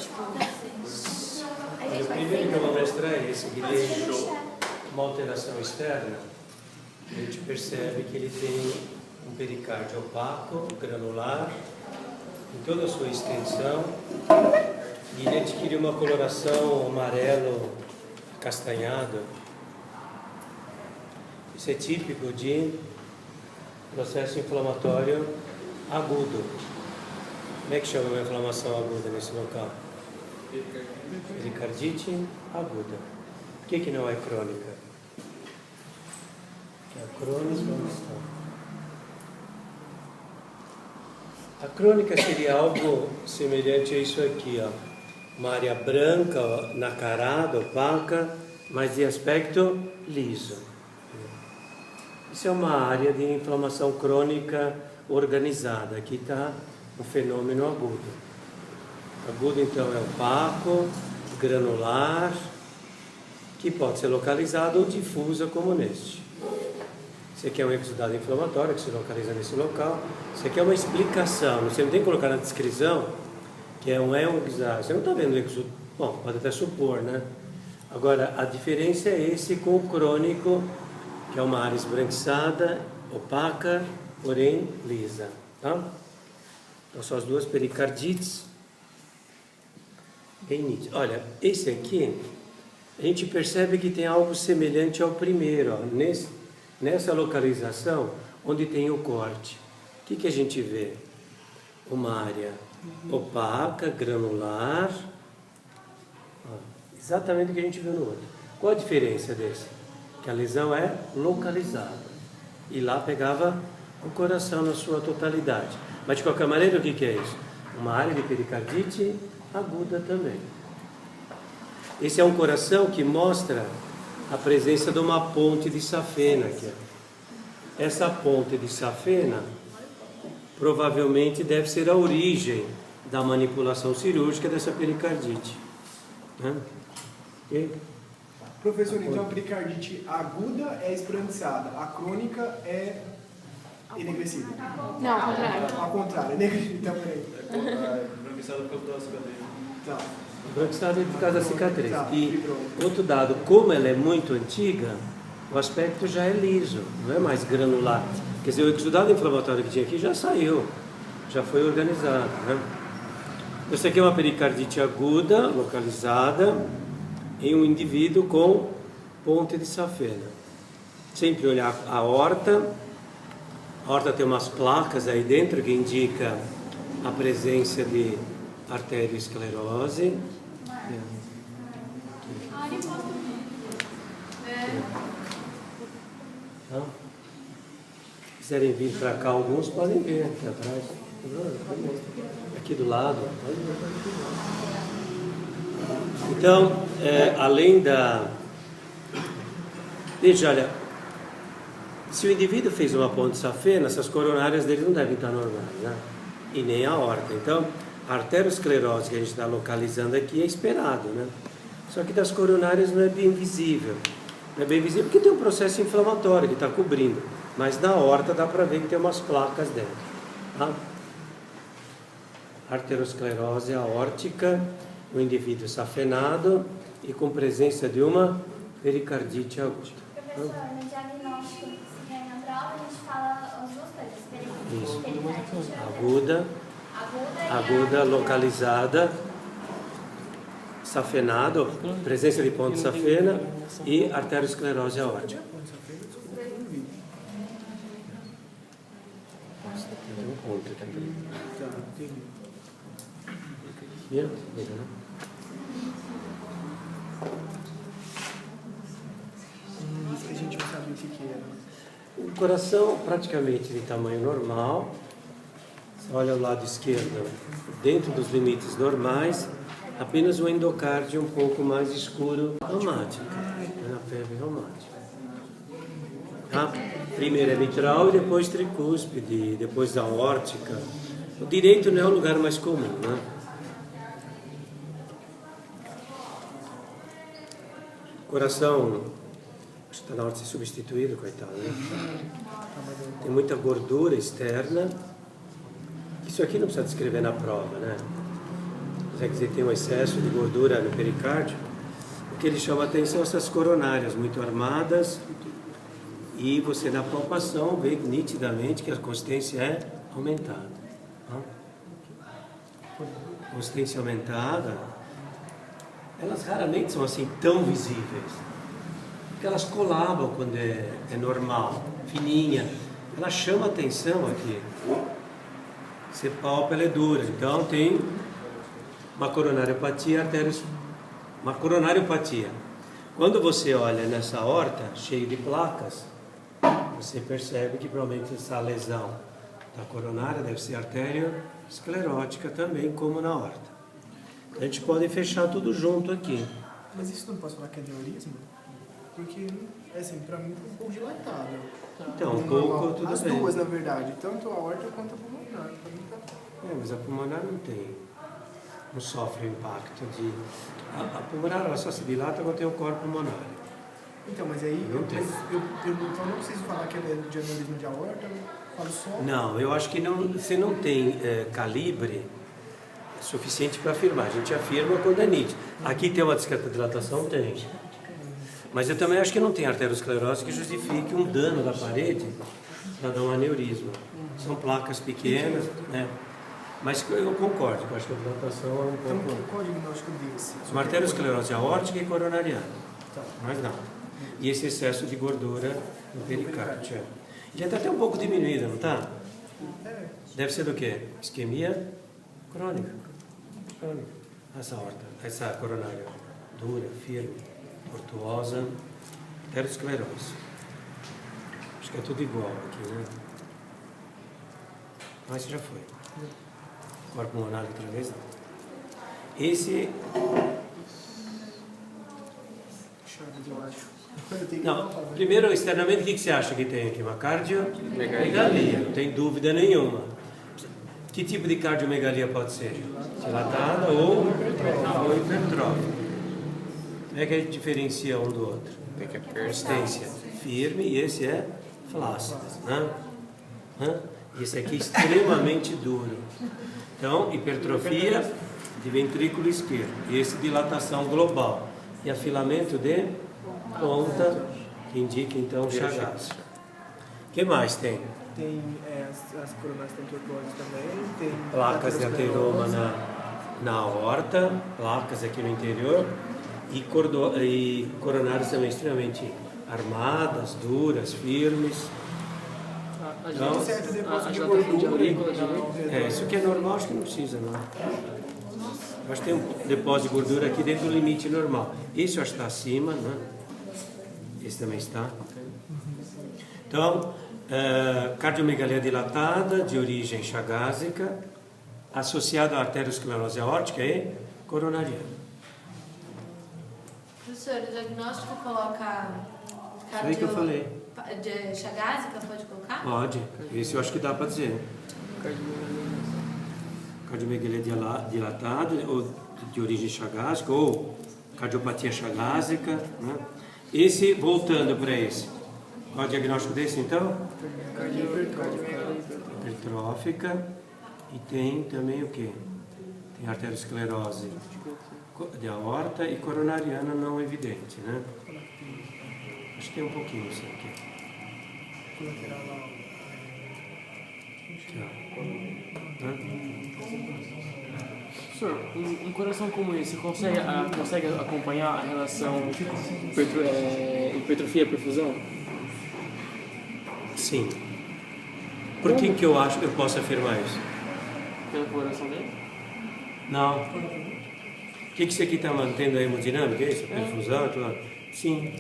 O primeiro que eu vou mostrar é esse, que tem uma alteração externa. A gente percebe que ele tem um pericárdio opaco, granular, em toda a sua extensão, e ele adquire uma coloração amarelo castanhado. Isso é típico de processo inflamatório agudo. Como é que chama uma inflamação aguda nesse local? Pericardite aguda. Por que não é crônica? A crônica, onde está? A crônica seria algo semelhante a isso aqui, ó. Uma área branca, ó, nacarada, opaca, mas de aspecto liso. Isso é uma área de inflamação crônica organizada. Aqui está um fenômeno agudo. Agudo, então, é opaco, granular, que pode ser localizado ou difusa, como neste. Isso aqui é um exudado inflamatório que se localiza nesse local. Isso aqui é uma explicação. Você não tem que colocar na descrição que é um exudado. Você não está vendo o exudado. Bom, pode até supor, né? Agora, a diferença é esse com o crônico, que é uma área esbranquiçada, opaca, porém lisa. Tá? Então, são as duas pericardites bem nítidas. Olha, esse aqui, a gente percebe que tem algo semelhante ao primeiro, ó, nessa localização onde tem o corte. O que a gente vê? Uma área opaca, granular, ó, exatamente o que a gente viu no outro. Qual a diferença desse? Que a lesão é localizada. E lá pegava o coração na sua totalidade. Mas de qualquer maneira, o que é isso? Uma área de pericardite aguda também. Esse é um coração que mostra a presença de uma ponte de safena aqui. Essa ponte de safena provavelmente deve ser a origem da manipulação cirúrgica dessa pericardite. Né? Okay? Professor, então a pericardite aguda é esbranquiçada, a crônica é enegrecida. Não, ao contrário. Ao contrário, enegrecida. Então, peraí. Esbranquiçada por causa da cicatriz. Tá. Esbranquiçada por causa da cicatriz. Tá, E outro dado, como ela é muito antiga, o aspecto já é liso, não é mais granular. Quer dizer, o exudado inflamatório que tinha aqui já saiu, já foi organizado. Né? Essa aqui é uma pericardite aguda, localizada, em um indivíduo com ponte de safena. Sempre olhar a aorta. A aorta tem umas placas aí dentro que indica a presença de arteriosclerose. Então, se quiserem vir para cá, alguns podem vir aqui atrás. Aqui do lado. Então, além da... Veja, olha, se o indivíduo fez uma ponte de safena, essas coronárias dele não devem estar normais, né? E nem a aorta. Então, a arteriosclerose que a gente está localizando aqui é esperado, né? Só que das coronárias não é bem visível. Não é bem visível porque tem um processo inflamatório que está cobrindo. Mas na aorta dá para ver que tem umas placas dentro. Tá? Arteriosclerose aórtica, no indivíduo safenado e com presença de uma pericardite aguda. Professor, no diagnóstico que se ganha na prova, a gente fala as duas coisas. Isso. Pericardite Aguda, localizada, safenado, presença de ponto de safena e arteriosclerose aórtica. Tem um ponto aqui. Viram? A gente não sabe o que era. O coração praticamente de tamanho normal. Você olha o lado esquerdo, dentro dos limites normais, apenas o endocárdio um pouco mais escuro, reumático, na febre reumática. Tá? Primeiro é mitral e depois tricúspide, depois da aórtica. O direito não é o lugar mais comum, né? Coração está na hora de ser substituído, coitado, né? Tem muita gordura externa. Isso aqui não precisa descrever na prova, né? quer dizer, tem um excesso de gordura no pericárdio, o que ele chama a atenção são essas coronárias muito armadas, e você na palpação vê nitidamente que a consistência é aumentada. Consistência aumentada, elas raramente são assim tão visíveis, porque elas colabam quando é normal, fininha, ela chama atenção aqui. Você palpa, ela é dura, então tem uma coronariopatia, uma coronariopatia. Quando você olha nessa aorta, cheio de placas, você percebe que provavelmente essa lesão da coronária deve ser arteriosclerótica também, como na aorta. A gente pode fechar tudo junto aqui. Mas isso não posso falar que é aneurisma? Porque, assim, pra mim tá um pouco dilatado. Então, um pouco, tudo as bem. duas, na verdade, tanto a aorta quanto a pulmonar. Pra mim tá... Mas a pulmonar não sofre o impacto de... A pulmonar ela só se dilata quando tem o corpo pulmonar. Então, mas aí Não tem. eu não preciso falar que ela é de aneurisma de aorta, eu falo só... Não, eu acho que você não tem calibre suficiente para afirmar. A gente afirma quando é nítido. Aqui tem uma discreta dilatação? Tem. Mas eu também acho que não tem arteriosclerose que justifique um dano da parede para dar um aneurisma. São placas pequenas, né? Mas eu concordo, eu acho que a dilatação é um Então, pouco... qual é o diagnóstico desse? Uma arteriosclerose aórtica e coronariana. Tá. Mais nada. E esse excesso de gordura no pericárdio. Já está até um pouco diminuída, não está? Deve ser do quê? Isquemia crônica. Essa aorta, essa coronária dura, firme, tortuosa, arteriosclerose. Acho que é tudo igual aqui, né? Mas já foi. Corpo pulmonar outra vez não. Esse... Chaves, eu acho. Não, primeiro, externamente, o que você acha que tem aqui? Uma cardiomegalia, não tem dúvida nenhuma. Que tipo de cardiomegalia pode ser? Dilatada ou hipertrófica. Como é que a gente diferencia um do outro? Consistência firme e esse é flácido. Esse aqui é extremamente duro. Então, hipertrofia de ventrículo esquerdo. Esse dilatação global. E afilamento de ponta, que indica então Chagas. O que mais tem? Tem as coronárias têm tortuosas também, tem... Placas de ateroma na aorta, placas aqui no interior, e coronárias também extremamente armadas, duras, firmes. Então, certo depósito de gordura. Isso que é normal, acho que não precisa, não. Eu acho que tem um depósito de gordura aqui dentro do limite normal. Esse eu acho que está acima, né? Esse também está. Então, cardiomegalia dilatada, de origem chagásica, associada à arteriosclerose aórtica e coronariana. Professor, o diagnóstico coloca Isso aí que eu falei. de chagásica, pode colocar? Pode. Esse eu acho que dá para dizer. Cardiomegalia dilatada, ou de origem chagásica, ou cardiopatia chagásica, né? Esse, voltando para esse. Qual é o diagnóstico desse, então? Hipertrófica. E tem também o quê? Tem arteriosclerose de aorta e coronariana não evidente, né? Acho que tem um pouquinho isso aqui. Professor, um coração como esse consegue acompanhar a relação hipertrofia e perfusão? Sim. Por que eu acho que eu posso afirmar isso? Pela coloração dele? Não. O que isso aqui está mantendo a hemodinâmica? É isso? A perfusão? Tudo? Sim.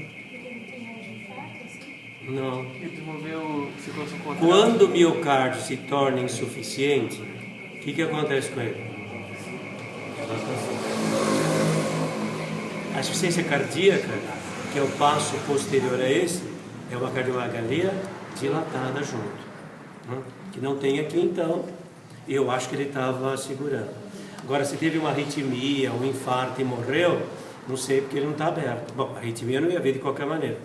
Não. Ele desenvolveu circulação contrária. Quando o miocárdio se torna insuficiente, o que acontece com ele? A insuficiência cardíaca, que é o passo posterior a esse, é uma cardiomegalia dilatada junto. Né? Que não tem aqui, então, eu acho que ele estava segurando. Agora, se teve uma arritmia, um infarto e morreu, não sei porque ele não está aberto. Bom, a arritmia eu não ia ver de qualquer maneira,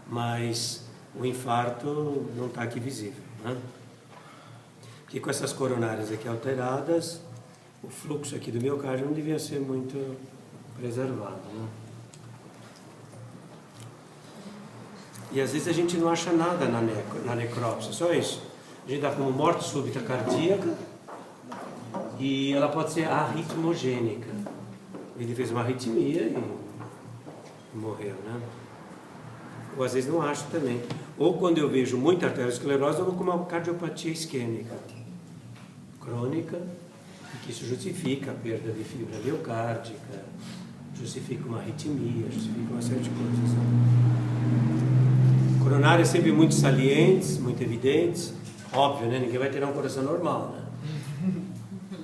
mas o infarto não está aqui visível. Né? Porque com essas coronárias aqui alteradas, o fluxo aqui do miocárdio não devia ser muito preservado, né? E às vezes a gente não acha nada na necrópsia, só isso. A gente dá como morte súbita cardíaca e ela pode ser arritmogênica. Ele fez uma arritmia e morreu, né? Ou às vezes não acho também. Ou quando eu vejo muita arteriosclerose, eu vou com uma cardiopatia isquêmica crônica, que isso justifica a perda de fibra miocárdica, justifica uma arritmia, justifica uma série de coisas. Coronárias sempre muito salientes, muito evidentes. Óbvio, né? Ninguém vai ter um coração normal, né?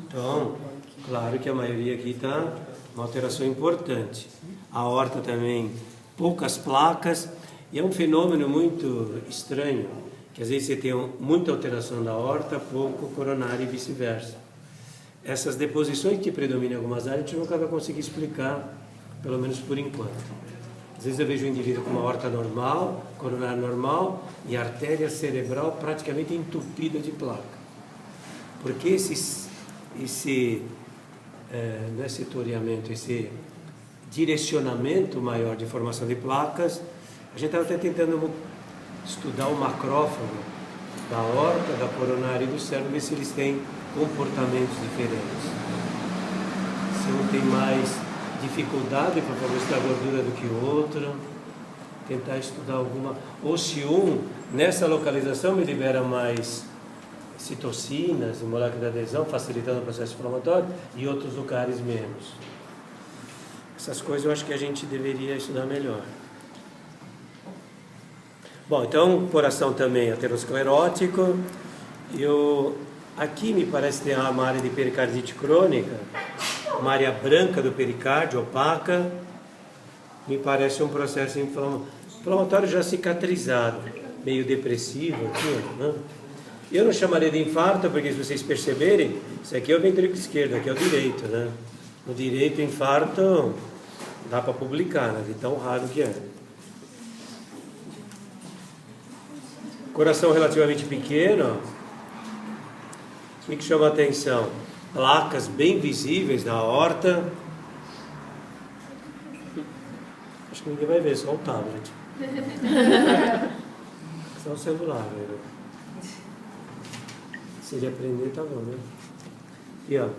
Então, claro que a maioria aqui está uma alteração importante. A aorta também, poucas placas. E é um fenômeno muito estranho, que às vezes você tem muita alteração da aorta, pouco coronário e vice-versa. Essas deposições que predominam em algumas áreas, a gente nunca vai conseguir explicar, pelo menos por enquanto. Às vezes eu vejo um indivíduo com uma aorta normal, coronária normal e artéria cerebral praticamente entupida de placa. Porque não é setoriamento, esse direcionamento maior de formação de placas, a gente estava até tentando estudar o macrófago da aorta, da coronária e do cérebro, ver se eles têm comportamentos diferentes. Se um tem mais dificuldade para favorecer a gordura do que o outro, tentar estudar alguma, ou se um nessa localização me libera mais citocinas e moléculas de adesão, facilitando o processo inflamatório, e outros lugares menos. Essas coisas eu acho que a gente deveria estudar melhor. Bom, então coração também aterosclerótico. Aqui me parece ter uma área de pericardite crônica, uma área branca do pericárdio, opaca. Me parece um processo inflamatório já cicatrizado, meio depressivo aqui, né? Eu não chamaria de infarto, porque se vocês perceberem, isso aqui é o ventrículo esquerdo, aqui é o direito, né? No direito, infarto dá para publicar, né? De tão raro que é. Coração relativamente pequeno. O que chama a atenção? Placas bem visíveis na aorta. Acho que ninguém vai ver, só o tablet. Só o celular, velho. Se ele aprender, tá bom, né? Aqui, ó.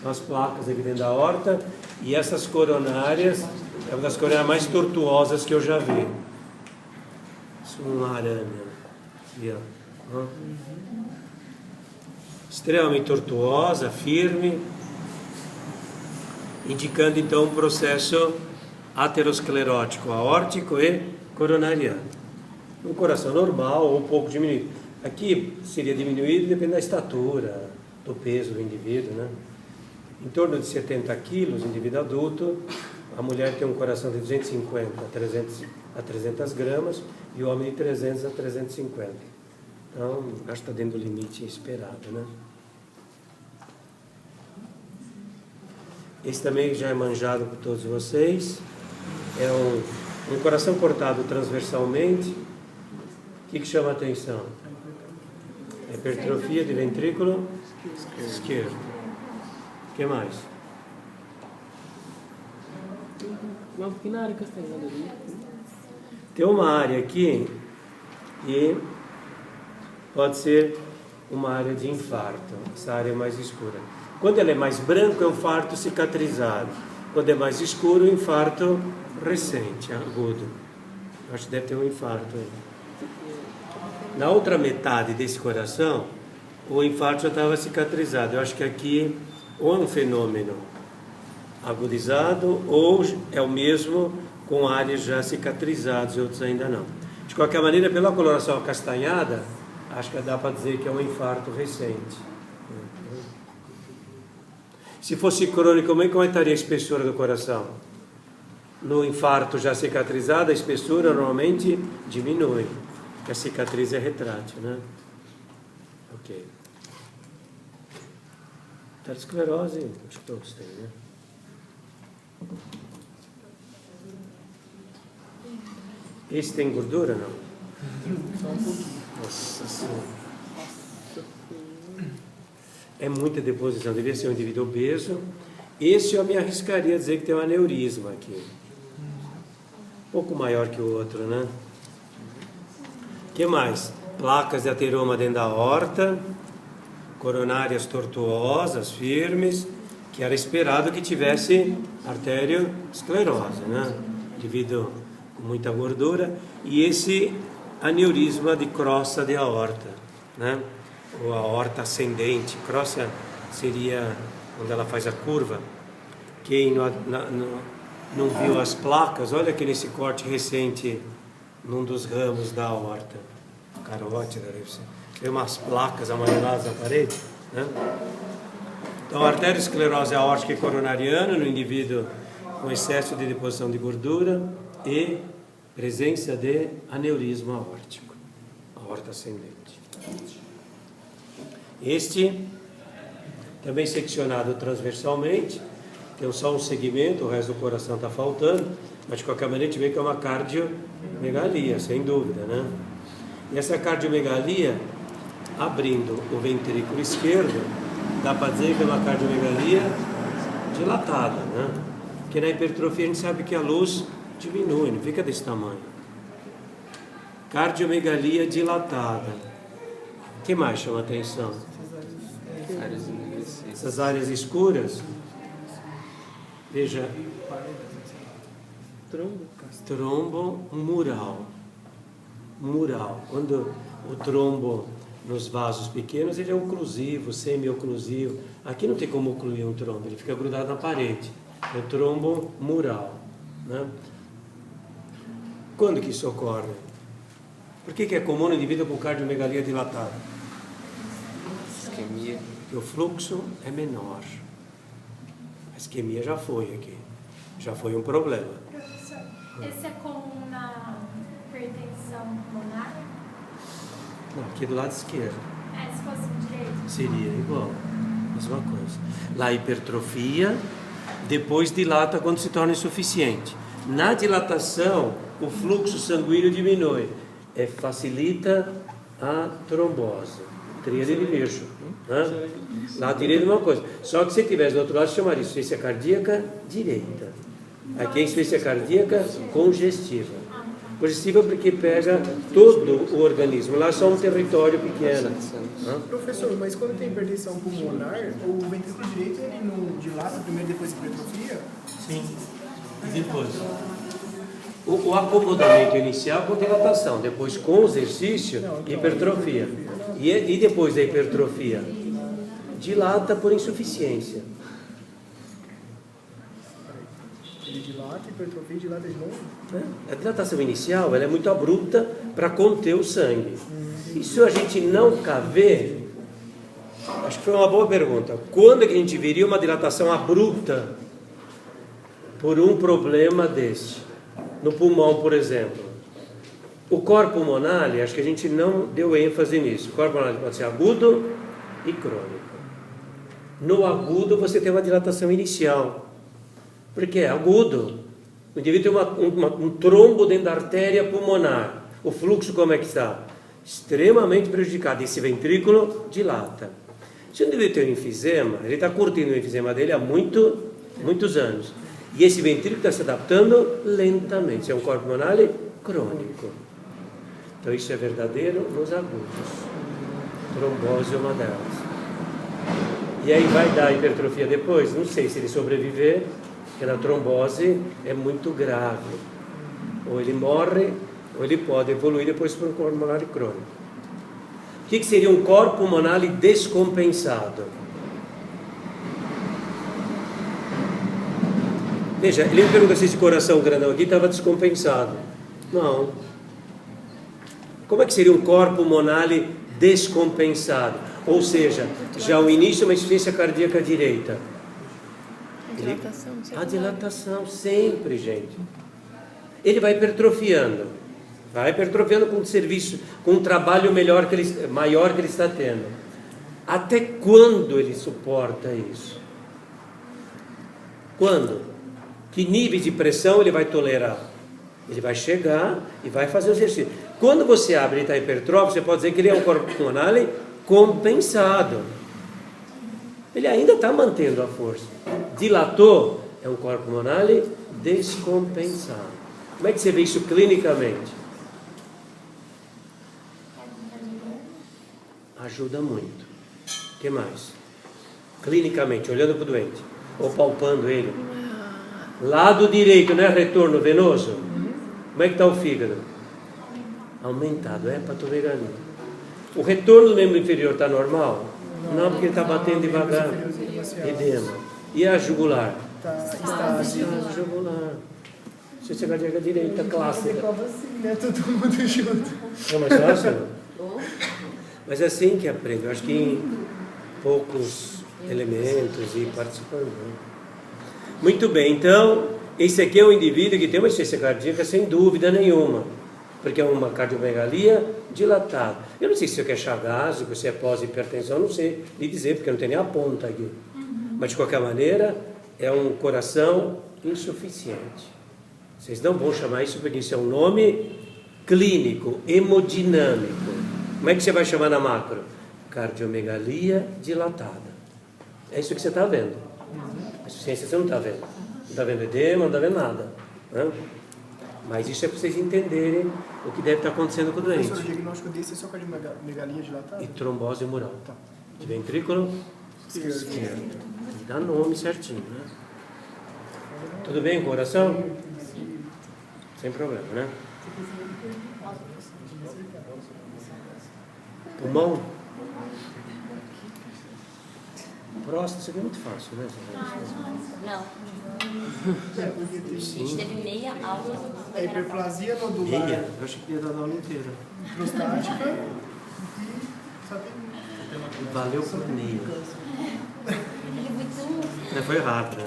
As placas aqui dentro da aorta. E essas coronárias, é uma das coronárias mais tortuosas que eu já vi. Isso é uma arame. Aqui, ó. Extremamente tortuosa, firme, indicando então um processo aterosclerótico, aórtico e coronariano. Um coração normal ou um pouco diminuído. Aqui seria diminuído dependendo da estatura, do peso do indivíduo, né? Em torno de 70 quilos, indivíduo adulto, a mulher tem um coração de 250 a 300 gramas e o homem de 300 a 350. Então, acho que está dentro do limite esperado, né? Esse também já é manjado por todos vocês. É um coração cortado transversalmente. O que chama a atenção? Hipertrofia de ventrículo esquerdo. O que mais? Uma pequena área castanhada ali. Tem uma área aqui que pode ser uma área de infarto. Essa área é mais escura. Quando ela é mais branca, é um infarto cicatrizado. Quando é mais escuro, é um infarto recente, agudo. Acho que deve ter um infarto aí. Na outra metade desse coração, o infarto já estava cicatrizado. Eu acho que aqui ou é um fenômeno agudizado ou é o mesmo com áreas já cicatrizadas e outros ainda não. De qualquer maneira, pela coloração acastanhada, acho que dá para dizer que é um infarto recente. Se fosse crônico, como é que estaria a espessura do coração? No infarto já cicatrizado, a espessura normalmente diminui, porque a cicatriz é retrátil, né? Ok. Aterosclerose, acho que todos têm, né? Esse tem gordura, não? Só um pouquinho. Nossa Senhora. é muita deposição, devia ser um indivíduo obeso. Esse eu me arriscaria a dizer que tem um aneurisma aqui. Um pouco maior que o outro, né? O que mais? Placas de ateroma dentro da aorta, coronárias tortuosas, firmes, que era esperado que tivesse arteriosclerose, né? Indivíduo com muita gordura. E esse aneurisma de crosta de aorta, né? Ou aorta ascendente. Crosta seria onde ela faz a curva. Quem não viu as placas, olha aqui nesse corte recente num dos ramos da aorta carótida, deve ser. Tem umas placas amareladas na parede, né? Então, arteriosclerose aórtica e coronariana no indivíduo com excesso de deposição de gordura e presença de aneurisma aórtico, aorta ascendente. Este, também seccionado transversalmente, tem só um segmento, o resto do coração está faltando, mas de qualquer maneira a gente vê que é uma cardiomegalia, sem dúvida, né? E essa cardiomegalia, abrindo o ventrículo esquerdo, dá para dizer que é uma cardiomegalia dilatada, né? Porque na hipertrofia a gente sabe que a luz diminui, não fica desse tamanho. Cardiomegalia dilatada. O que mais chama atenção? Essas áreas escuras. Veja, trombo mural. Mural. Quando o trombo nos vasos pequenos, ele é oclusivo, semi-oclusivo. Aqui não tem como ocluir um trombo, ele fica grudado na parede. É o trombo mural, né? Quando que isso ocorre? Por que é comum no indivíduo com cardiomegalia dilatada? Isquemia. Porque o fluxo é menor. A isquemia já foi aqui. Já foi um problema. Professor, esse é comum na hipertensão pulmonar? Não, aqui do lado esquerdo. Se fosse direito? Seria igual. Mesma coisa. Lá a hipertrofia, depois dilata quando se torna insuficiente. Na dilatação, o fluxo sanguíneo diminui. Facilita a trombose. Tríade de Virchow, né? Lá direita é uma coisa. Só que se tivesse do outro lado, chamaria insuficiência cardíaca direita. Aqui é insuficiência cardíaca congestiva. Congestiva porque pega todo o organismo. Lá é só um território pequeno. Professor, mas quando tem hipertensão pulmonar, o ventrículo direito ele não dilata primeiro, depois hipertrofia? Sim. E depois? O acomodamento inicial com dilatação, depois com exercício, hipertrofia. E depois da hipertrofia? Dilata por insuficiência. Ele dilata, hipertrofia e dilata de novo? A dilatação inicial ela é muito abrupta para conter o sangue. Isso a gente nunca vê. Acho que foi uma boa pergunta. Quando é que a gente viria uma dilatação abrupta por um problema desse? No pulmão, por exemplo. O corpo pulmonar, acho que a gente não deu ênfase nisso. O corpo pulmonar pode ser agudo e crônico. No agudo você tem uma dilatação inicial. Porque é agudo. O indivíduo tem um trombo dentro da artéria pulmonar. O fluxo como é que está? Extremamente prejudicado. Esse ventrículo dilata. Se o indivíduo tem um enfisema, ele está curtindo o enfisema dele há muitos anos. E esse ventrículo está se adaptando lentamente. É um corpo pulmonar crônico. Então isso é verdadeiro nos agudos. Trombose é uma delas. E aí vai dar hipertrofia depois? Não sei se ele sobreviver, porque na trombose é muito grave. Ou ele morre, ou ele pode evoluir depois para um corpo pulmonar crônico. O que seria um corpo pulmonar descompensado? Veja, ele me pergunta se esse coração grandão aqui estava descompensado. Não. Como é que seria um corpo pulmonar descompensado? Ou seja, já o início é uma insuficiência cardíaca direita. A dilatação, sempre, gente. Ele vai hipertrofiando. Vai hipertrofiando com serviço, com um trabalho maior que ele está tendo. Até quando ele suporta isso? Quando? Que níveis de pressão ele vai tolerar? Ele vai chegar e vai fazer o exercício. Quando você abre e está hipertrófico, você pode dizer que ele é um corpo pulmonar compensado. Ele ainda está mantendo a força. Dilatou, é um corpo pulmonale descompensado. Como é que você vê isso clinicamente? Ajuda muito. O que mais? Clinicamente, olhando para o doente, ou palpando ele. Lado direito, não é retorno venoso? Como é que está o fígado? Aumentado, é hepatomegalia. O retorno do membro inferior está normal? Não, porque ele está batendo devagar. Edema. E a jugular? Estágio. Jugular. Ciência cardíaca direita, clássica. Como assim, né? Todo mundo junto. É mais fácil? Mas é assim que aprende. Eu acho que em poucos elementos e participando. Né? Muito bem, então, esse aqui é um indivíduo que tem uma insuficiência cardíaca sem dúvida nenhuma, porque é uma cardiomegalia dilatada. Eu não sei se isso aqui é chagásico, se é pós-hipertensão, não sei lhe dizer, porque não tem nem a ponta aqui. Mas, de qualquer maneira, é um coração insuficiente. Vocês não vão chamar isso porque isso é um nome clínico, hemodinâmico. Como é que você vai chamar na macro? Cardiomegalia dilatada. É isso que você está vendo. A insuficiência você não está vendo. Não está vendo edema, não está vendo nada. Né? Mas isso é para vocês entenderem o que deve estar acontecendo com o doente. Professor, o diagnóstico desse é só cardiomegalia dilatada? E trombose mural. Tá. De ventrículo Esquerdo. E dá nome certinho, né? Tudo bem com o coração? Sem problema, né? Pulmão? Próstata, isso aqui é muito fácil, né? Não. A gente teve meia aula. É hiperplasia nodular Meia? Eu achei que ia dar a aula inteira. prostática e só tem Valeu por meia. Ele é muito. Foi errado, né?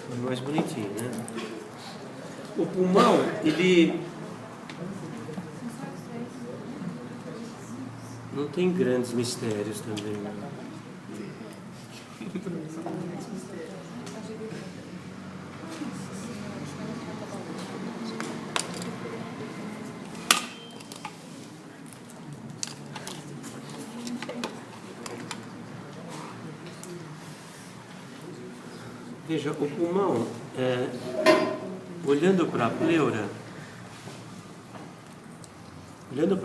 Foi mais bonitinho, né? O pulmão, ele não tem grandes mistérios também, né? Veja, o pulmão, olhando para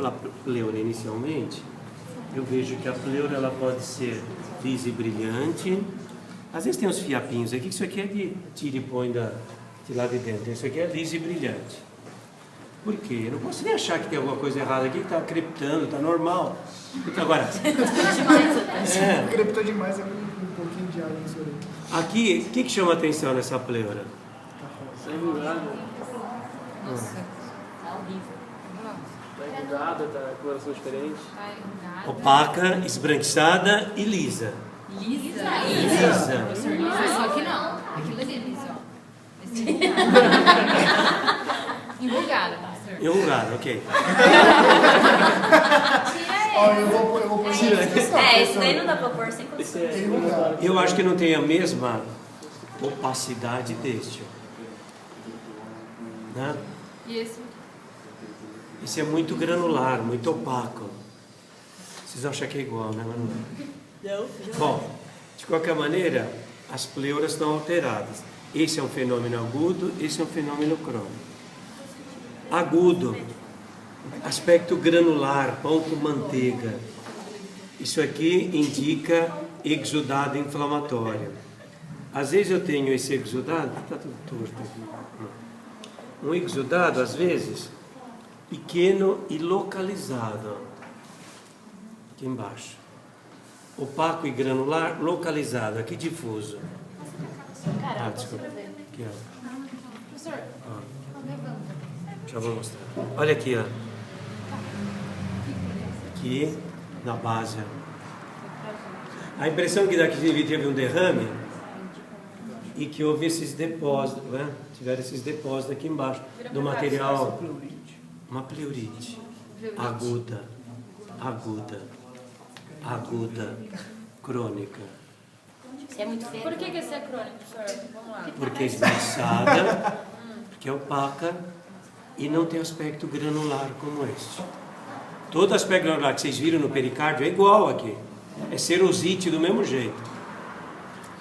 a pleura inicialmente, eu vejo que a pleura ela pode ser lisa e brilhante. Às vezes tem uns fiapinhos aqui, que isso aqui é de tira e põe de lá de dentro. Isso aqui é lisa e brilhante. Por quê? Eu não posso nem achar que tem alguma coisa errada aqui, que está crepitando, está normal. Então, agora, creptou demais, é um pouquinho de água nesse orelha. aqui, o que chama atenção nessa pleura? Tá enrugado. Nossa, tá horrível. Tá enrugada, tá com coloração diferente. Tá enrugada. Opaca, esbranquiçada e lisa. Lisa? Lisa. Professor, lisa? Só que não. Aquilo ali é lisa, ó. Enrugada, professor. Enrugada, ok. Ó, eu vou pôr Isso daí não dá pra pôr sem Esse condições. é Eu acho que não tem a mesma opacidade deste. Né? E esse? Esse é muito granular, muito opaco. Vocês acham que é igual, né? Mas não é. Não. Bom, de qualquer maneira, as pleuras estão alteradas. Esse é um fenômeno agudo, esse é um fenômeno crônico. Agudo, aspecto granular, pão com manteiga. Isso aqui indica exudado inflamatório. Às vezes eu tenho esse exudado, está tudo torto aqui. Um exudado, às vezes, pequeno e localizado. Aqui embaixo. Opaco e granular, localizado. Aqui difuso. Desculpa. Aqui, ó. Professor, Já vou mostrar. Olha aqui, ó. Aqui, na base. Ó. A impressão que dá que teve um derrame e que houve esses depósitos, né? Tiveram esses depósitos aqui embaixo do material. Uma pleurite. Aguda. Aguda. Crônica. Isso é muito feio. por que esse é crônico, professor? Vamos lá. Porque é esbranquiçada, porque é opaca e não tem aspecto granular como este. Todo aspecto granular que vocês viram no pericárdio é igual aqui. É serosite do mesmo jeito.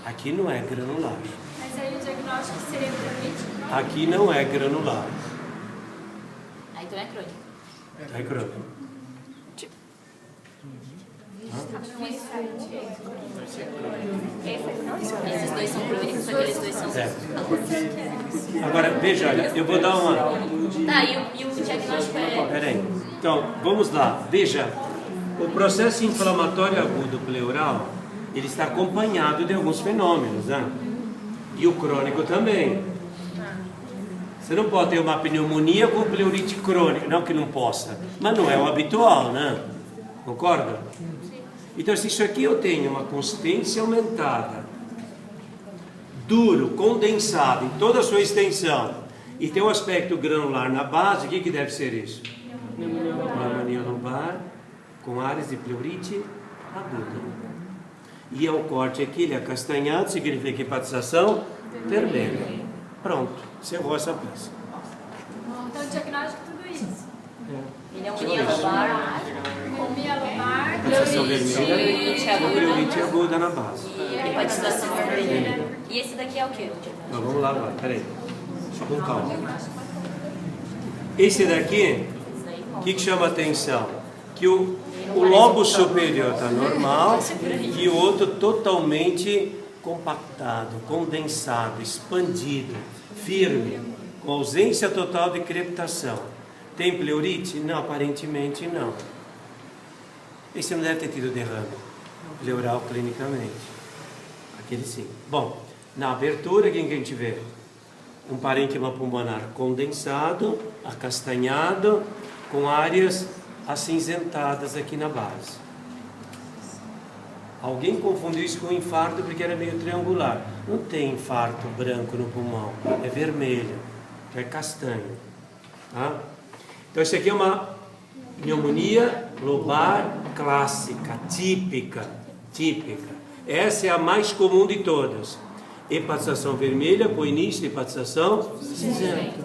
Aqui não é granular. Mas aí o diagnóstico seria pleurite? Aqui não é granular. Aí então é crônico. É crônico. Esses dois são crônicos, aqueles dois são. É. Agora, veja, olha, eu vou dar uma... Tá, e o diagnóstico é. Peraí. Então, vamos lá. Veja, o processo inflamatório agudo pleural, ele está acompanhado de alguns fenômenos, né? E o crônico também. Você não pode ter uma pneumonia com pleurite crônica, não que não possa, mas não é o habitual, né? Concorda? Então, se isso aqui eu tenho uma consistência aumentada, duro, condensado em toda a sua extensão, e tem um aspecto granular na base, o que deve ser isso? Pneumonia lombar com áreas de pleurite aguda. E ao corte aqui, ele é acastanhado, significa hepatização vermelha. Pronto, encerrou essa peça. Então, o diagnóstico é tudo isso. Pneumonia lombar, Pneumonia lombar, Hepatização pleurite vermelha com aguda pleurite aguda na base. e hepatização vermelha. E esse daqui é o quê? Então, vamos lá agora, peraí. Com calma. Esse daqui, o que chama atenção? Que o lobo superior está normal e o outro totalmente compactado, condensado, expandido, firme, com ausência total de crepitação. Tem pleurite? Não, aparentemente não. Esse não deve ter tido derrame pleural clinicamente. Aquele sim. Bom, na abertura, quem que a gente vê? Um parênquima pulmonar condensado, acastanhado, com áreas acinzentadas aqui na base. Alguém confundiu isso com infarto porque era meio triangular. Não tem infarto branco no pulmão, é vermelho, é castanho. Tá? Então, isso aqui é uma pneumonia lobar clássica, típica. Essa é a mais comum de todas. Hepatização vermelha com início de hepatização cinzenta.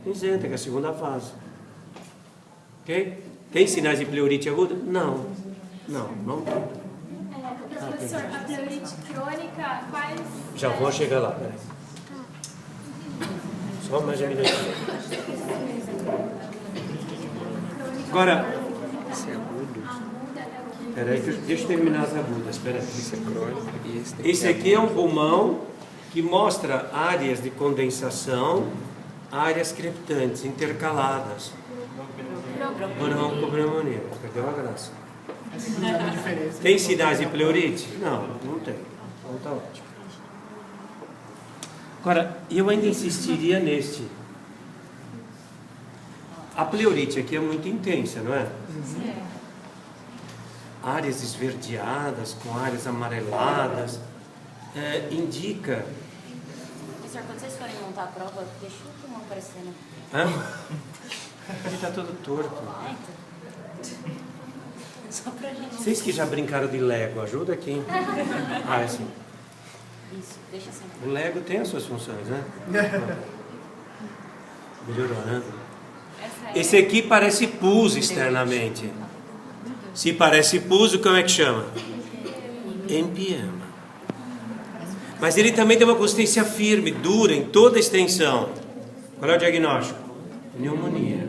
Cinzenta, que é a segunda fase. Ok? Tem sinais de pleurite aguda? Não tem. Professor, a pleurite crônica, quais... Já vou chegar lá, peraí. Só mais um minuto. Agora, peraí, deixa eu terminar as agudas. Peraí. Esse aqui é um pulmão que mostra áreas de condensação, áreas crepitantes, intercaladas. Broncopneumonia. Perdeu a graça. Tem sinais de pleurite? Não tem. Então tá ótimo. Agora, eu ainda insistiria neste. A pleurite aqui é muito intensa, não é? Áreas esverdeadas, com áreas amareladas, indica... Professor, quando vocês forem montar a prova, deixa o pulmão aparecendo. Ele está todo torto. Então. Só pra gente. Vocês que já brincaram de Lego, ajuda aqui. É assim. Isso, deixa assim. O Lego tem as suas funções, né? Melhorou, né? Esse aqui parece pus externamente. Se parece pus, como é que chama? Empiema. Mas ele também tem uma consistência firme, dura, em toda a extensão. Qual é o diagnóstico? Pneumonia.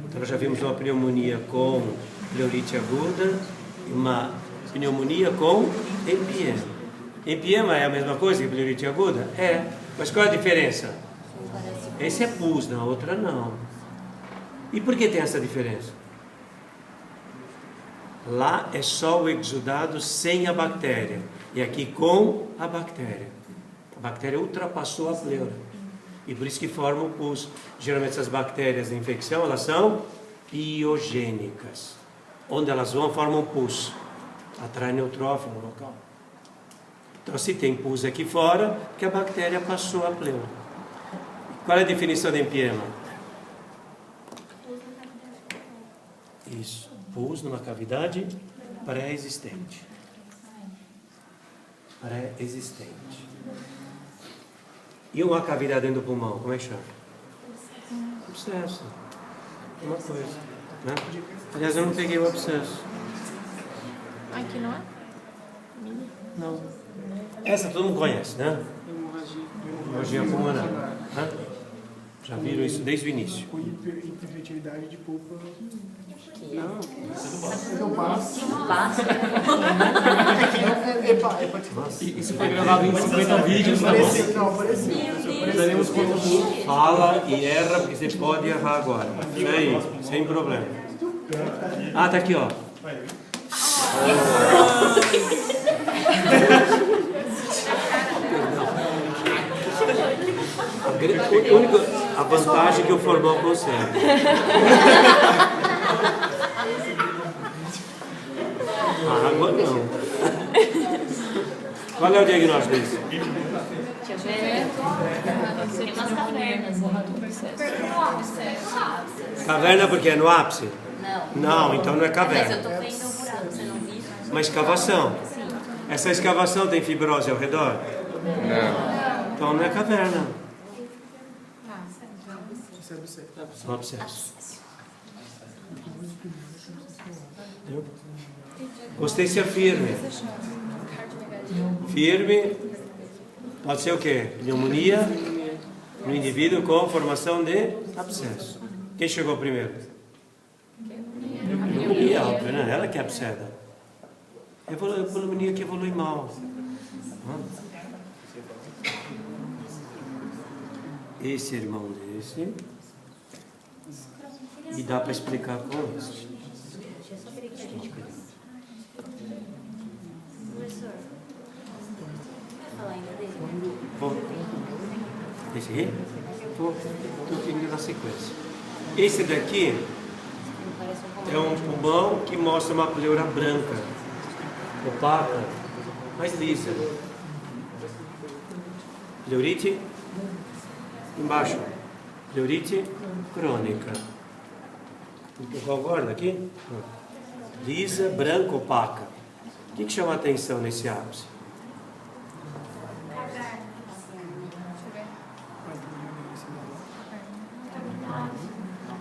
Então nós já vimos uma pneumonia com pleurite aguda e uma pneumonia com empiema. Empiema é a mesma coisa que pleurite aguda? É. Mas qual é a diferença? Esse é pus, na outra não. E por que tem essa diferença? Lá é só o exudado sem a bactéria. E aqui com a bactéria. A bactéria ultrapassou a pleura. E por isso que forma o pus. Geralmente essas bactérias de infecção, elas são piogênicas. Onde elas vão, formam pus. Atrai neutrófilo no local. Então se tem pus aqui fora, que a bactéria passou a pleura. Qual é a definição de empiema? Isso. Pus numa cavidade pré-existente. Pré-existente. E uma cavidade dentro do pulmão, como é que chama? Abscesso. Uma coisa, né? Aliás, eu não peguei o abscesso. Aqui não é? Não. Essa todo mundo conhece, né? Hemorragia pulmonar. Né? Já viram isso desde o início. Com hiperfertilidade de polpa. Não. Isso foi gravado em 50 vídeos, tá bom? Não, parecia. Daremos conta do... Fala e erra, porque você pode errar agora. Isso aí, sem problema. Ah, tá aqui, ó. A vantagem que o formal consegue. A água não. Qual é o diagnóstico disso? Deixa eu ver. Tem umas cavernas. Caverna porque é no ápice? Não. Não, então não é Mas caverna. eu tô vendo um buraco, você não viu? Uma escavação. Sim. Essa escavação tem fibrose ao redor? Não. Então não é caverna. São abscessos. Entendeu? Consistência firme. Firme. Pode ser o quê? Pneumonia no indivíduo com formação de abscesso. Quem chegou primeiro? Pneumonia, óbvio, né? Ela que é absceda. Pneumonia que evolui mal. Esse é irmão desse. E dá para explicar com isso. Professor, vai falar ainda dele? Bom, esse aqui? Estou indo na sequência. Esse daqui é um pulmão que mostra uma pleura branca, opaca, mas lisa. Pleurite embaixo. Pleurite crônica. Concorda aqui? Lisa, branca, opaca. O que chama a atenção nesse ápice?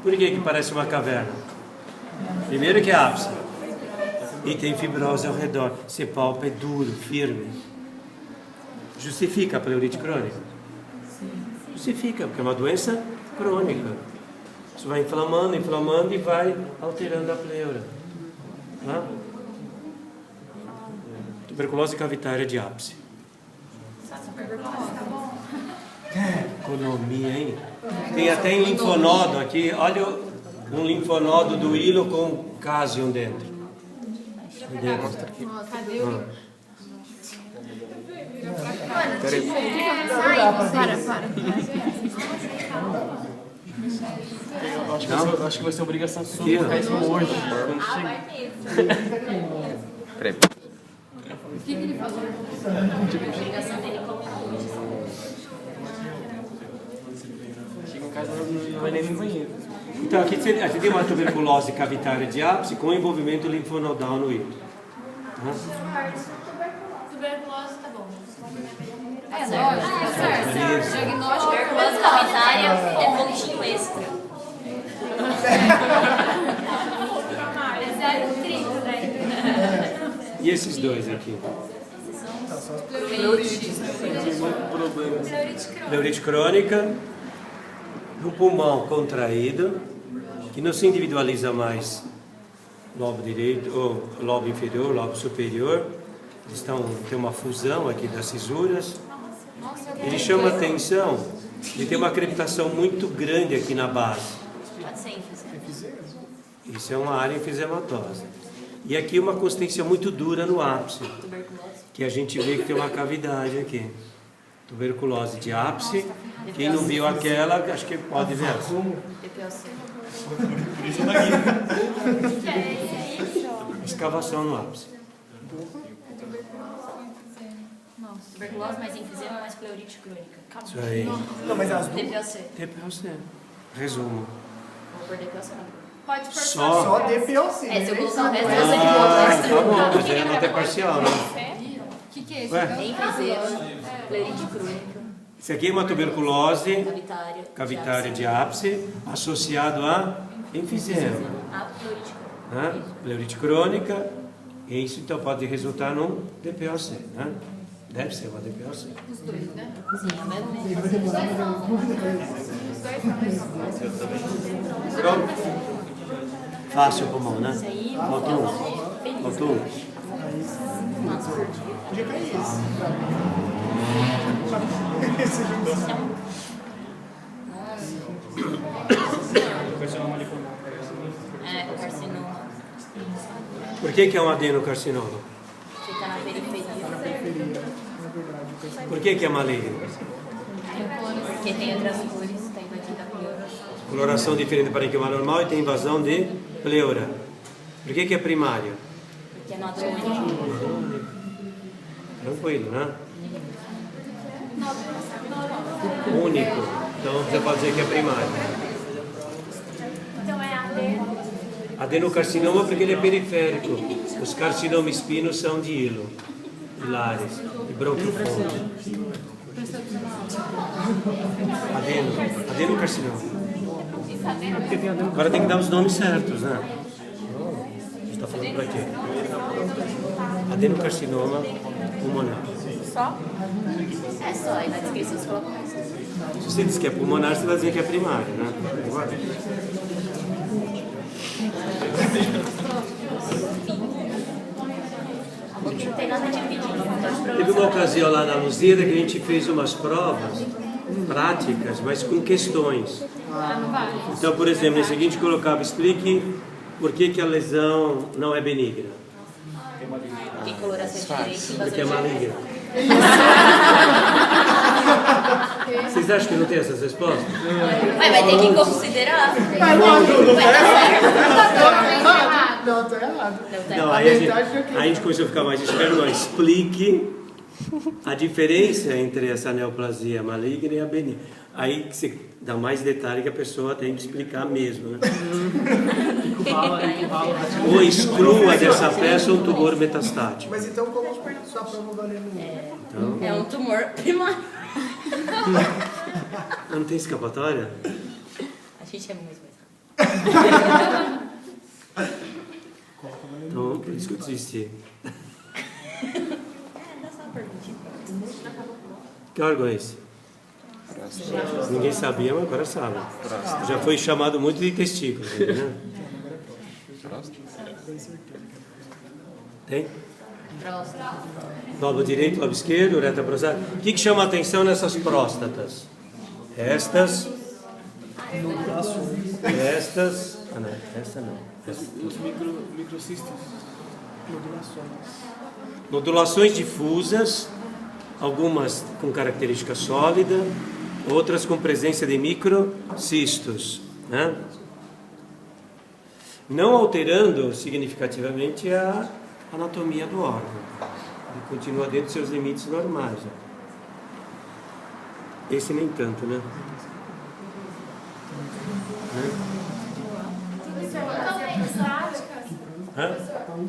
Por que parece uma caverna? Primeiro que é ápice. E tem fibrose ao redor. Você palpa, é duro, firme. Justifica a pleurite crônica? Justifica, porque é uma doença crônica. Isso vai inflamando, inflamando e vai alterando a pleura. Tá? Tuberculose cavitária de ápice. Economia, hein? Tem até em linfonodo aqui. Olha um linfonodo do hilo com cásium dentro. Cadê o... Eu acho que vai ser obrigação sua colocar isso hoje. Quando chega. Peraí. O que ele falou? Obrigação dele colocar hoje. Chega em casa e não vai nem no banheiro. Então aqui você tem uma tuberculose cavitária de ápice com envolvimento linfonodal no hilo. Tuberculose, tá bom. É, lógico, tá certo. Diagnóstico é Tuberculose cavitária é pontinho extra. É 0,30 daí. E esses dois aqui? Pleurite crônica, no pulmão contraído, que não se individualiza mais lobo direito, ou lobo inferior, lobo superior. Eles tem uma fusão aqui das cisuras. Ele chama atenção de ter uma crepitação muito grande aqui na base. Pode ser ênfase. Isso é uma área enfisematosa. E aqui uma consistência muito dura no ápice, que a gente vê que tem uma cavidade aqui. Tuberculose de ápice. Quem não viu aquela, acho que pode ver. DPOC. Por isso tá aqui. Escavação no ápice. Tuberculose mais enfisema mais pleurite crônica. Isso aí. Não, mas as duas. DPOC. TPOC. Resumo. Vou pôr DPOC não. Pode forçar. Só DPOC. É, se eu colocar o resto, Ah, eu sei que eu vou extra. tá bom, mas aí é nota parcial, né? O que é isso? Ué? Enfisema, pleurite crônica, Isso aqui é uma tuberculose cavitária. cavitária de ápice associado a enfisema. A pleurite crônica. né? Pleurite crônica, e isso então pode resultar num DPOC, né? Deve ser uma DPOC. Os dois, né? Sim, é mesmo. Os dois são. Pronto? Fácil o pulmão, né? Isso aí, Falta um. feliz. Falta um. Podia cair esse. Carcinoma. Por que é um adenocarcinoma? Fica na periferia. Por que é maligno? Porque tem outras cores, está invadida a pleura. Coloração diferente do parenquima normal e tem invasão de pleura. Por que é primário? Porque é nodônico. Tranquilo, né? Único. Então você pode dizer que é primário. Então é adeno. Adenocarcinoma porque ele é periférico. Os carcinomas espinos são de hilo, hilares, de bronquiofonte. Adenocarcinoma. Agora tem que dar os nomes certos, né? A gente está falando para quê? Adenocarcinoma pulmonar. Só? É só, aí na descrição você coloca mais. Se você diz que é pulmonar, você vai dizer que é primário, né? Não tem nada dividido. Teve uma ocasião lá na Luzida que a gente fez umas provas práticas, mas com questões. Então, por exemplo, nesse aqui a gente colocava, explique por que a lesão não é benigna. Porque coloração diferente. Porque é maligna. Vocês acham que não tem essas respostas? Mas vai ter que considerar. Não, tá errado. Não, aí a gente começou a ficar mais esperto. Não, explique a diferença entre essa neoplasia maligna e a benigna. Aí que você dá mais detalhe que a pessoa tem que explicar mesmo, né? Ou exclua dessa peça um tumor metastático. Mas então como sua prova valendo? Então, É um tumor primário. não tem escapatória? A gente é muito mais. Então, por isso que eu desisti. Dá só uma perguntinha. Que órgão é esse? Ninguém sabia, mas agora sabe. Já foi chamado muito de testículo, né? Tem? Lobo direito, lobo esquerdo, uretra prostática. O que chama a atenção nessas próstatas? Estas. Estas. Ah, não, esta não. Os microcistos. Nodulações difusas, algumas com característica sólida, outras com presença de microcistos, né? Não alterando significativamente a anatomia do órgão. Ele continua dentro dos seus limites normais. Né? Esse nem tanto, né? Hã?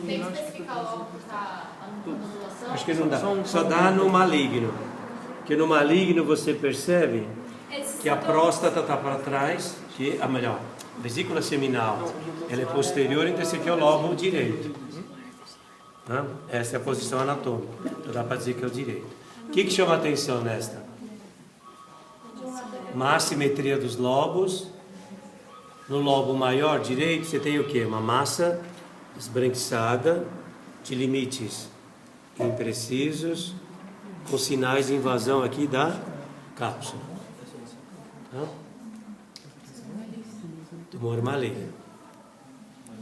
Tem que especificar logo a nodulação? Acho que não dá. Só dá no maligno. Porque no maligno você percebe que a próstata está para trás, que, a melhor, a vesícula seminal, ela é posterior, então esse aqui é o lobo direito. Né? Essa é a posição anatômica. Então dá para dizer que é o direito. O que chama a atenção nesta? Má assimetria dos lobos. No lobo maior direito você tem o quê? Uma massa esbranquiçada de limites imprecisos, com sinais de invasão aqui da cápsula. Tá? Tumor maligno.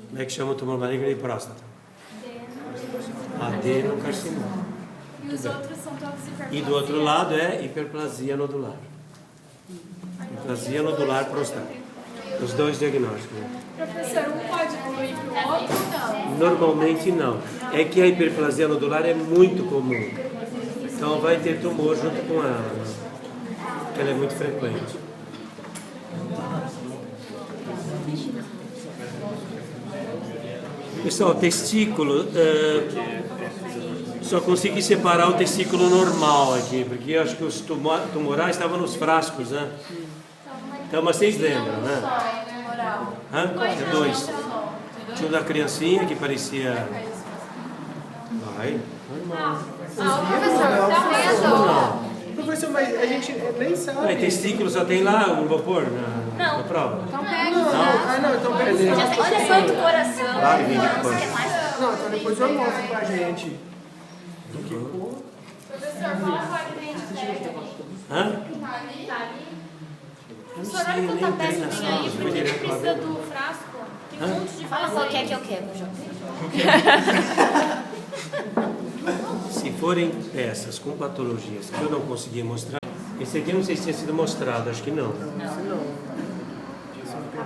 Como é que chama o tumor maligno de próstata? Adenocarcinoma. E os outros são todos hiperplasia. E do outro lado é hiperplasia nodular. Hiperplasia nodular prostática. Os dois diagnósticos. Né? Professor, um pode evoluir para o outro ou não? Normalmente não. É que a hiperplasia nodular é muito comum. Então vai ter tumor junto com ela. Né? Ela é muito frequente. Pessoal, testículo, só consegui separar o testículo normal aqui, porque eu acho que os tumorais estavam nos frascos, né? Então, mas vocês lembram, né? Hã? É dois. Tinha o da criancinha que parecia... Vai, normal. Professor, dá meia dó. Professor, mas a gente nem sabe. Ué, testículo só tem lá, não vou pôr na prova? Então pega. Não, então beleza. Olha quanto coração. Claro, vem Não depois. sei mais. Não, então depois eu mostro pra gente. Professor, fala qual é que tem certo ali. Hã? Tá ali? Professor, olha quanta peça tem aí. Por que precisa do frasco? Tem um monte de Fala frasco qual aí. que é que eu quero, João. Se forem peças com patologias que eu não consegui mostrar, esse aqui eu não sei se tinha sido mostrado, acho que não.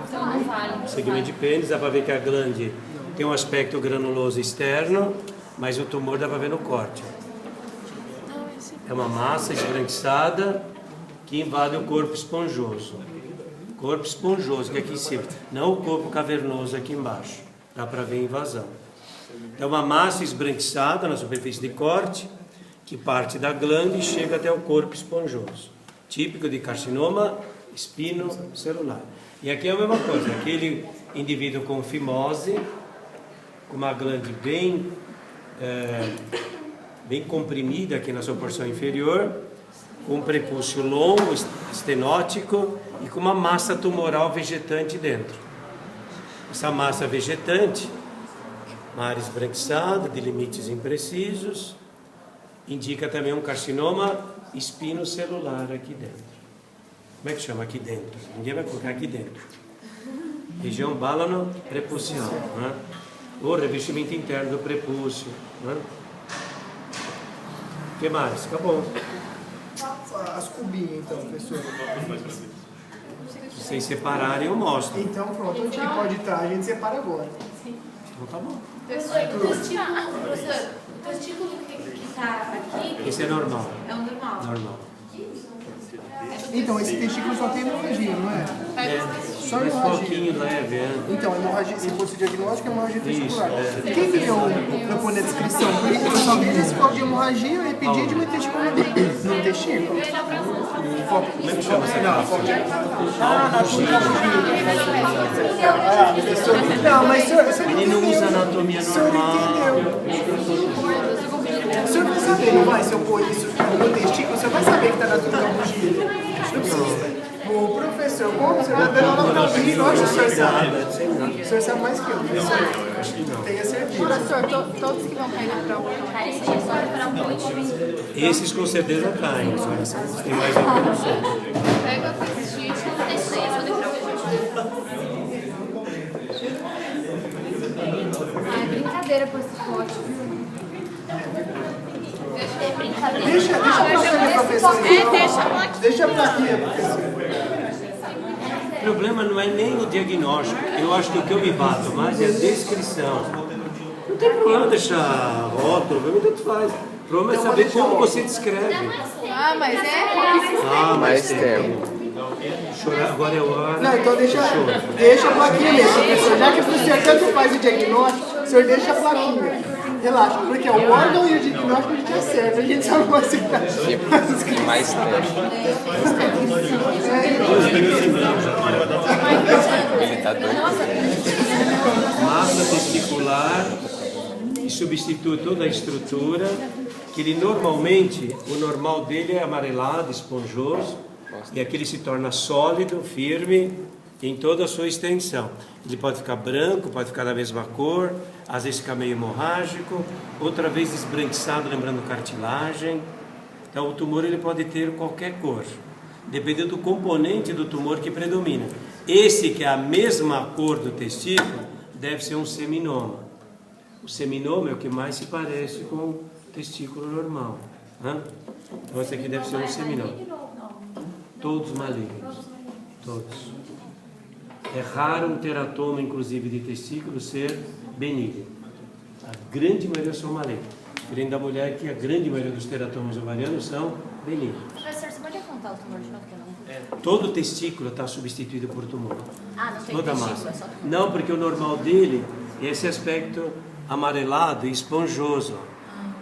Então não vale. Segmento de pênis, dá para ver que a glande tem um aspecto granuloso externo, mas o tumor dá para ver no corte. É uma massa esbranquiçada que invade o corpo esponjoso. Corpo esponjoso, que é aqui em cima, não o corpo cavernoso aqui embaixo. Dá para ver a invasão. É uma massa esbranquiçada na superfície de corte, que parte da glande e chega até o corpo esponjoso. Típico de carcinoma espinocelular. E aqui é a mesma coisa, aquele indivíduo com fimose, com uma glande bem comprimida aqui na sua porção inferior, com um prepúcio longo, estenótico e com uma massa tumoral vegetante dentro. Essa massa vegetante, uma área esbranquiçada, de limites imprecisos, indica também um carcinoma espinocelular aqui dentro. Como é que chama aqui dentro? Ninguém vai colocar aqui dentro. Região balano-prepucial, né? Ou revestimento interno do prepúcio, né? O que mais? Acabou. As cubinhas, então, professor. Se vocês separarem, eu mostro. Então, pronto, onde que pode estar? A gente separa agora. Então tá bom. O testículo que tá aqui Esse é normal. é o normal. Normal. Então, esse testículo só tem hemorragia, não é? Só Mais hemorragia. pouquinho leve, é. Então, hemorragia, se fosse diagnóstico, é hemorragia testicular. Isso, é. Quem que deu pra pôr na descrição? Porque eu só vi esse foco de hemorragia, eu ia pedir de uma testículo no testículo. Como é que chama essa Não, classe? foco de... Não, mas você Ele não usa anatomia normal. O senhor vai saber, não vai? Se eu pôr isso no testículo, o senhor vai saber que está na tutorologia. Não precisa. Ô, professor, como você vai dar aula pra mim? Lógico que o senhor sabe. O senhor sabe mais que eu, professor. Tenha certeza. Professor, todos que vão cair na prova. Esses com certeza caem. Tem mais um que não sei. Pega o testículo. Ah, é brincadeira com esse pote. Deixa a plaquinha, professor. Deixa a plaquinha, professor. O problema não é nem o diagnóstico. Eu acho que o que eu me bato mais é a descrição. Não tem problema deixar rótulo, pra mim tanto faz. O problema é saber como você descreve. Ah, mas é? Ah, mais tempo. Chorar agora é hora. Não, então deixa a plaquinha mesmo, professor. Já que o professor tanto faz o diagnóstico, o senhor deixa a plaquinha. Relaxa, porque o órgão e o diagnóstico a gente acerta, a gente só não acerta. Mais tempo. Ele tá doido. Massa testicular e substitui toda a estrutura, que ele normalmente, o normal dele é amarelado, esponjoso, e aqui ele se torna sólido, firme, em toda a sua extensão. Ele pode ficar branco, pode ficar da mesma cor, às vezes fica meio hemorrágico, outra vez esbranquiçado, lembrando cartilagem. Então o tumor ele pode ter qualquer cor, dependendo do componente do tumor que predomina. Esse que é a mesma cor do testículo, deve ser um seminoma. O seminoma é o que mais se parece com o testículo normal, né? Então esse aqui deve ser um seminoma. Todos malignos, todos. É raro um teratoma, inclusive de testículo, ser benigno. A grande maioria são malignos. Diferente da mulher, que a grande maioria dos teratomas ovarianos são benignos. Professor, você pode apontar o tumor de novo? Que eu não... Todo testículo está substituído por tumor. Ah, não tem Toda a testículo, massa. é só tumor. Não, porque o normal dele é esse aspecto amarelado e esponjoso.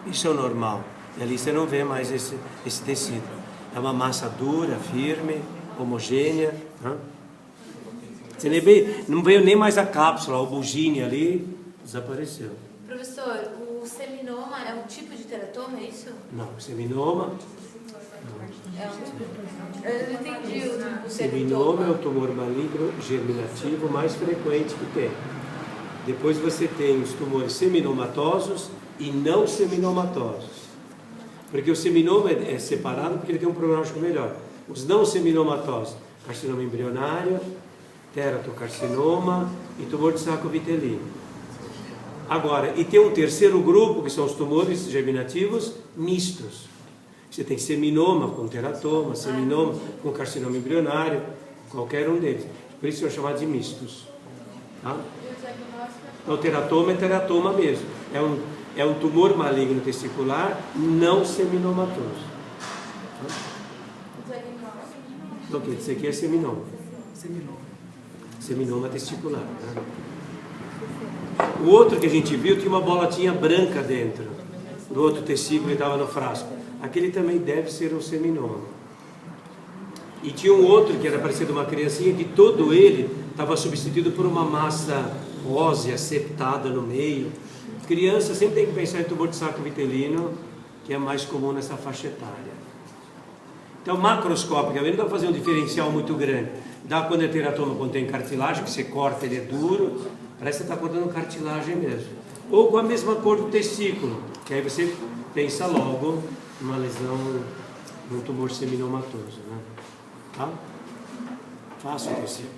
Isso é o normal. E ali você não vê mais esse tecido. É uma massa dura, firme, homogênea. Né? Você não veio nem mais a cápsula, o bugine ali, desapareceu. Professor, o seminoma é um tipo de teratoma, é isso? Não, seminoma... Eu não entendi o Seminoma é o tumor maligno germinativo mais frequente que tem. Depois você tem os tumores seminomatosos e não seminomatosos. Porque o seminoma é separado porque ele tem um prognóstico melhor. Os não seminomatosos, carcinoma embrionário, teratocarcinoma e tumor de saco vitelino. Agora, e tem um terceiro grupo, que são os tumores germinativos mistos. Você tem seminoma com teratoma, seminoma com carcinoma embrionário, qualquer um deles. Por isso são chamados de mistos. Tá? Então, o teratoma é teratoma mesmo. É um tumor maligno testicular não seminomatoso. Então, isso aqui é seminoma. Seminoma testicular. Né? O outro que a gente viu tinha uma bolotinha branca dentro do outro testículo que estava no frasco. Aquele também deve ser um seminoma. E tinha um outro que era parecido uma criancinha, que todo ele estava substituído por uma massa óssea septada no meio. Criança sempre tem que pensar em tumor de saco vitelino, que é mais comum nessa faixa etária. Então, macroscopicamente, dá para fazer um diferencial muito grande. Dá quando é teratoma, quando tem cartilagem, que você corta, ele é duro, parece que você está cortando cartilagem mesmo. Ou com a mesma cor do testículo, que aí você pensa logo numa lesão, num tumor seminomatoso, né? Tá? Fácil, Priscila.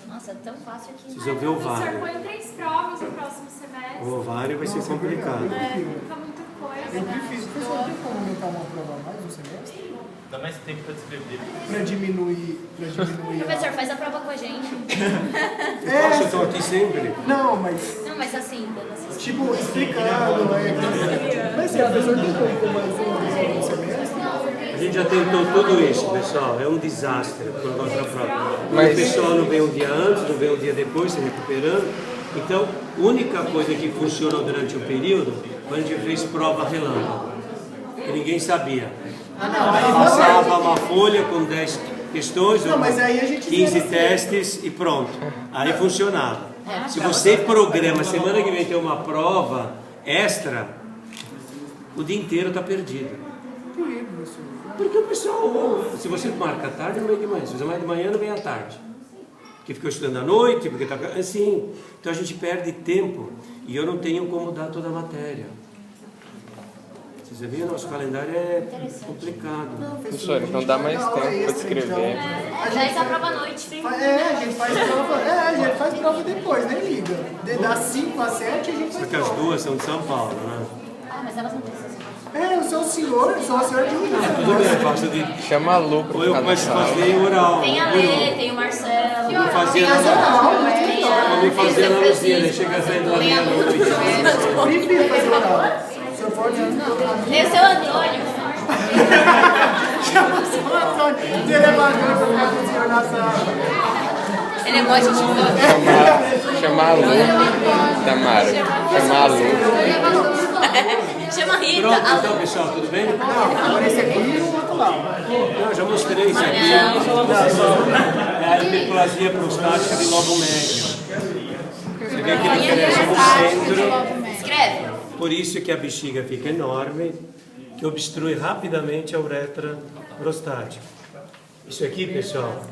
Nossa, é tão fácil aqui. Vocês vão ver o ovário. Põe 3 provas no próximo semestre. O ovário vai ser complicado. Fica muita coisa. Eu prefiro. Professor, tem como aumentar uma prova a mais no semestre? Dá mais tempo para descrever. Pra diminuir Professor, faz a prova com a gente. Posso estar aqui sempre? Não, mas... Não, mas assim, dando assim. Tipo, explicando, Mas sim, professor, tem como pôr mais uma no semestre? A gente já tentou tudo isso, pessoal. É um desastre por causa da prova. Mas o pessoal não vem um dia antes, não vem um dia depois, se recuperando. Então, a única coisa que funcionou durante o período foi a gente fez prova relâmpago. Que ninguém sabia. Passava uma folha com 10 questões, Não, mas aí a gente 15 testes e pronto. Aí funcionava. Se você programa, semana que vem tem uma prova extra, o dia inteiro está perdido. Porque o pessoal, se você marca à tarde, não vem de manhã. Se você marca de manhã, não vem à tarde. Porque ficou estudando à noite, porque está assim. Então a gente perde tempo e eu não tenho como dar toda a matéria. Você viu, nosso calendário é complicado. Professor, então dá mais tempo para descrever. Faz a prova à noite. A gente faz prova. A gente faz prova depois, nem liga. Das 5 às 7 a gente faz Porque as prova. duas são de São Paulo, né? Ah, mas elas não precisam. Eu sou o senhor de Tudo bem, eu faço de... Chama a Lu para Ou eu ficar na começo a sala. fazer oral. Tem a Lê, tem o Marcelo. Vou fazer Vou fazer na Luzia, né? Chega saindo lá meia-noite. Prefiro fazer oral. Se eu for de Tem o seu Antônio. Chama o seu Antônio de elevador pra ficar com o senhor na sala. Ele é mó gente boa. Chama a Lu, Tamara. Chama a Lu. Chama a Rita. Pronto, então, pessoal, tudo bem? Agora esse aqui e o outro lá. Não, já mostrei isso aqui. É a hiperplasia prostática de lobo médio. Você vê que ele cresce no centro. Escreve. Por isso que a bexiga fica enorme, que obstrui rapidamente a uretra prostática. Isso aqui, pessoal,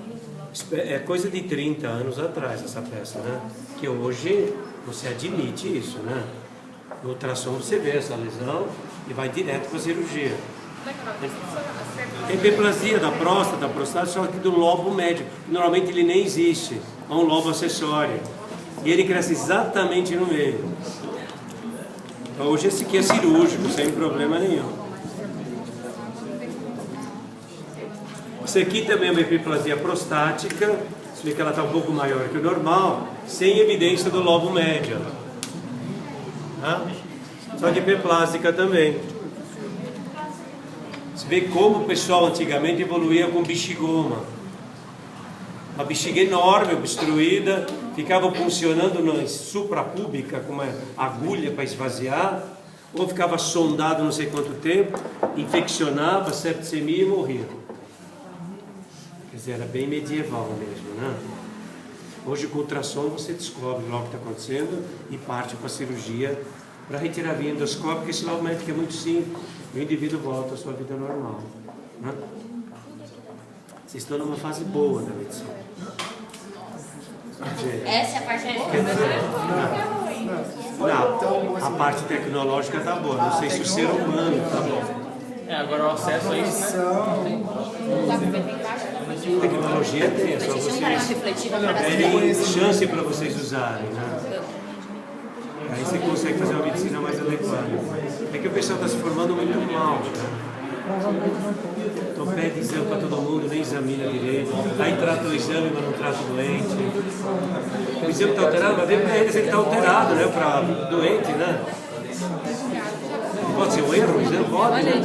é coisa de 30 anos atrás, essa peça, né? Que hoje você admite isso, né? No ultrassom você vê essa lesão e vai direto para a cirurgia. A hiperplasia da próstata, só que do lobo médio. Normalmente ele nem existe, é um lobo acessório. E ele cresce exatamente no meio. Então, hoje esse aqui é cirúrgico, sem problema nenhum. Isso aqui também é uma hiperplasia prostática. Você vê que ela está um pouco maior que o normal, sem evidência do lobo médio. Tá? Só que hiperplásica também. Você vê como o pessoal antigamente evoluía com bexigoma. Uma bexiga enorme, obstruída, ficava funcionando na suprapúbica com uma agulha para esvaziar, ou ficava sondado não sei quanto tempo, infeccionava, septicemia e morria. dizer, era bem medieval mesmo, né? Hoje com ultrassom você descobre logo o que está acontecendo e parte para a cirurgia para retirar a via endoscópica, esse logo médico é muito simples e o indivíduo volta à sua vida normal, né? Vocês estão numa fase boa da medicina. Essa é a parte mais Não, a parte tecnológica está boa, não sei se o ser humano está bom. Agora o acesso a isso, né? Tecnologia tem, é só vocês tem chance para vocês usarem, né? Aí você consegue fazer uma medicina mais adequada. É que o pessoal está se formando muito mal, né? Então pede exame para todo mundo, nem examina direito. Aí trata o exame, mas não trata o doente. O exame está alterado, mas vem para eles ele está alterado, né? Para o doente, né? Pode ser um erro, o exame pode, né?